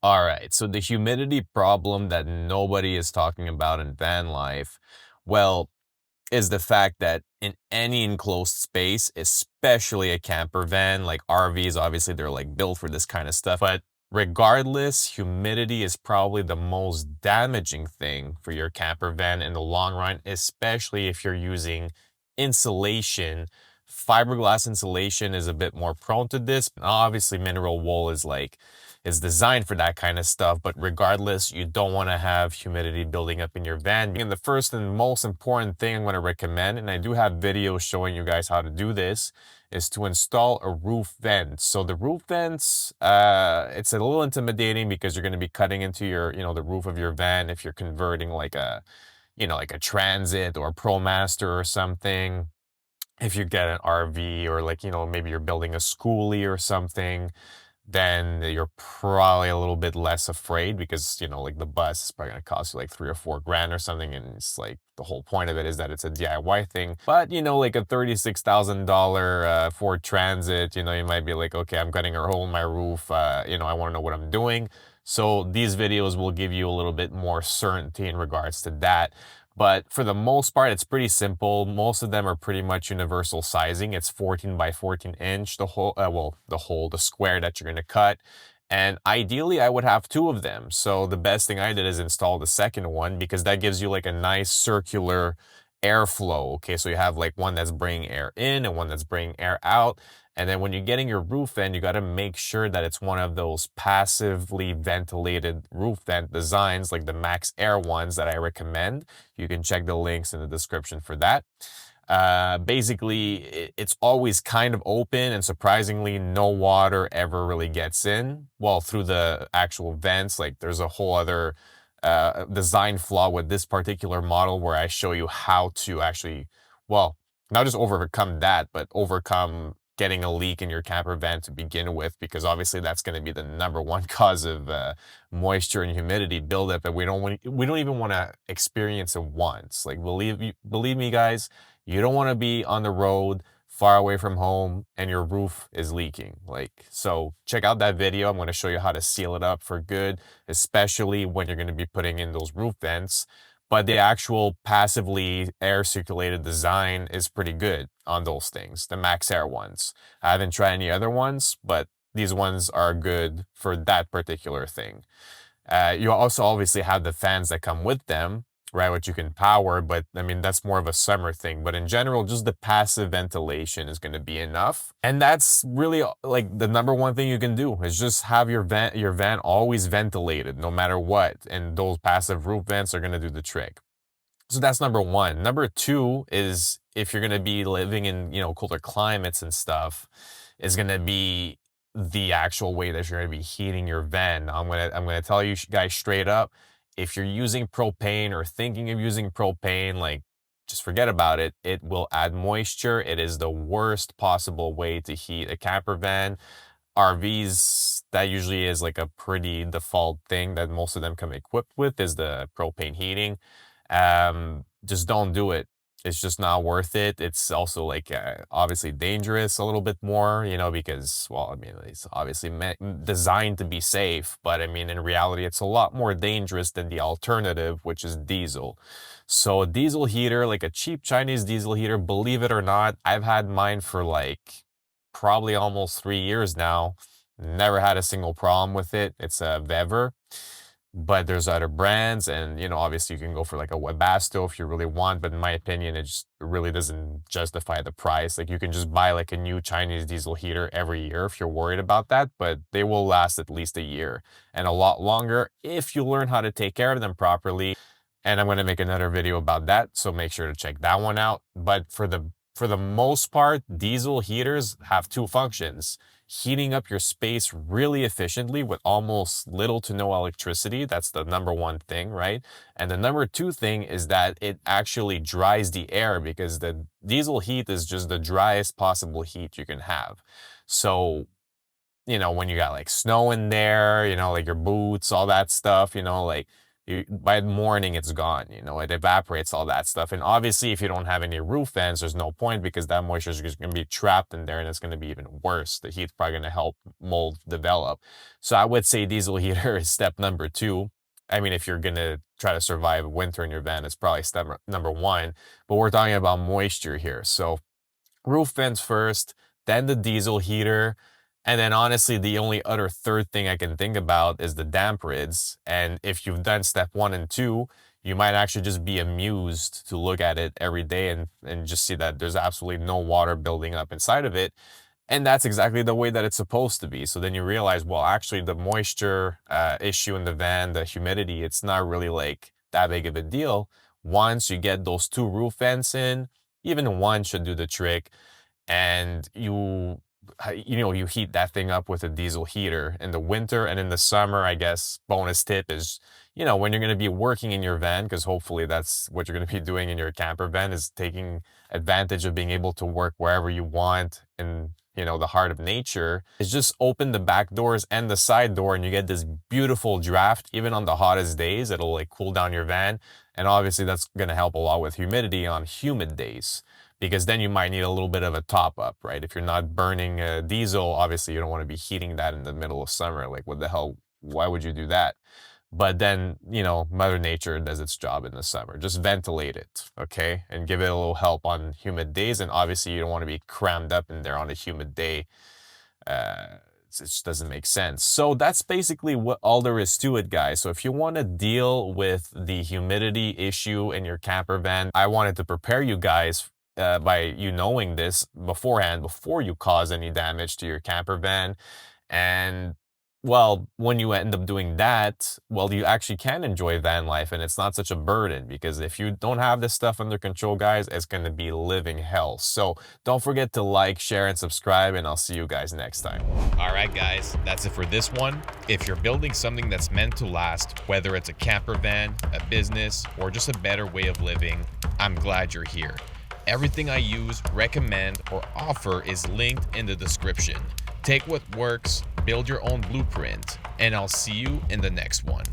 All right, so the humidity problem that nobody is talking about in van life, well, is the fact that in any enclosed space, especially a camper van, like RVs, obviously they're like built for this kind of stuff. But regardless, humidity is probably the most damaging thing for your camper van in the long run, especially if you're using insulation. Fiberglass insulation is a bit more prone to this. Obviously, mineral wool is designed for that kind of stuff, but regardless, you don't want to have humidity building up in your van. And the first and most important thing I'm going to recommend, and I do have videos showing you guys how to do this, is to install a roof vent. So the roof vents, it's a little intimidating because you're going to be cutting into the roof of your van if you're converting like like a Transit or a ProMaster or something. If you get an RV or maybe you're building a schoolie or something, then you're probably a little bit less afraid because, like the bus is probably going to cost you like 3 or 4 grand or something. And it's like the whole point of it is that it's a DIY thing. But, like a $36,000 Ford Transit, you might be like, okay, I'm cutting a hole in my roof. I want to know what I'm doing. So these videos will give you a little bit more certainty in regards to that. But for the most part, it's pretty simple. Most of them are pretty much universal sizing. It's 14 by 14 inch, the square that you're going to cut. And ideally, I would have two of them. So the best thing I did is install the second one because that gives you like a nice circular airflow. Okay, so you have like one that's bringing air in and one that's bringing air out. And then when you're getting your roof vent, you got to make sure that it's one of those passively ventilated roof vent designs, like the Max Air ones that I recommend. You can check the links in the description for that. Basically, it's always kind of open, and surprisingly, no water ever really gets in. Well, through the actual vents, like there's a whole other design flaw with this particular model where I show you how to actually, well, not just overcome that, but overcome getting a leak in your camper van to begin with, because obviously that's going to be the number one cause of moisture and humidity buildup, and we don't even want to experience it once. Like believe me, guys, you don't want to be on the road far away from home and your roof is leaking. So check out that video. I'm going to show you how to seal it up for good, especially when you're going to be putting in those roof vents. But the actual passively air circulated design is pretty good on those things, the Max Air ones. I haven't tried any other ones, but these ones are good for that particular thing. You also obviously have the fans that come with them, right, which you can power, but I mean, that's more of a summer thing. But in general, just the passive ventilation is going to be enough. And that's really like the number one thing you can do is just have your van always ventilated no matter what. And those passive roof vents are going to do the trick. So that's number one. Number two is if you're going to be living in, colder climates and stuff, is going to be the actual way that you're going to be heating your van. I'm going to tell you guys straight up, if you're using propane or thinking of using propane, like just forget about it. It will add moisture. It is the worst possible way to heat a camper van. RVs, that usually is like a pretty default thing that most of them come equipped with, is the propane heating. Just don't do it. It's just not worth it. It's also like obviously dangerous a little bit more, because, well, I mean, it's obviously designed to be safe, but I mean, in reality, it's a lot more dangerous than the alternative, which is diesel. So a diesel heater, like a cheap Chinese diesel heater, believe it or not, I've had mine for like probably almost 3 years now. Never had a single problem with it. It's a Vever, but there's other brands, and obviously you can go for like a Webasto if you really want, but in my opinion it just really doesn't justify the price. Like you can just buy like a new Chinese diesel heater every year if you're worried about that, but they will last at least a year and a lot longer if you learn how to take care of them properly. And I'm going to make another video about that, so make sure to check that one out. But for the most part, diesel heaters have two functions: heating up your space really efficiently with almost little to no electricity. That's the number one thing, right? And the number two thing is that it actually dries the air, because the diesel heat is just the driest possible heat you can have. So, when you got like snow in there, like your boots, all that stuff, like by morning it's gone. It evaporates, all that stuff. And obviously, if you don't have any roof vents, there's no point, because that moisture is just going to be trapped in there, and it's going to be even worse. The heat's probably going to help mold develop. So I would say diesel heater is step number 2. I mean, if you're going to try to survive winter in your van, it's probably step number 1. But we're talking about moisture here. So roof vents first, then the diesel heater. And then honestly, the only other third thing I can think about is the damp rids. And if you've done step 1 and 2, you might actually just be amused to look at it every day and just see that there's absolutely no water building up inside of it. And that's exactly the way that it's supposed to be. So then you realize, well, actually the moisture issue in the van, the humidity, it's not really like that big of a deal. Once you get those 2 roof vents in, even one should do the trick. And you heat that thing up with a diesel heater in the winter. And in the summer, I guess bonus tip is, when you're going to be working in your van, because hopefully that's what you're going to be doing in your camper van, is taking advantage of being able to work wherever you want in the heart of nature, is just open the back doors and the side door, and you get this beautiful draft. Even on the hottest days, it'll like cool down your van. And obviously that's going to help a lot with humidity on humid days, because then you might need a little bit of a top up, right? If you're not burning diesel, obviously you don't want to be heating that in the middle of summer. Like, what the hell? Why would you do that? But then, Mother Nature does its job in the summer. Just ventilate it, okay? And give it a little help on humid days. And obviously you don't want to be crammed up in there on a humid day. It just doesn't make sense. So that's basically what all there is to it, guys. So if you want to deal with the humidity issue in your camper van, I wanted to prepare you guys by you knowing this beforehand, before you cause any damage to your camper van. And well, when you end up doing that, well, you actually can enjoy van life, and it's not such a burden, because if you don't have this stuff under control, guys, it's going to be living hell. So don't forget to like, share, and subscribe, and I'll see you guys next time. All right, guys, that's it for this one. If you're building something that's meant to last, whether it's a camper van, a business, or just a better way of living, I'm glad you're here. Everything I use, recommend, or offer is linked in the description. Take what works, build your own blueprint, and I'll see you in the next one.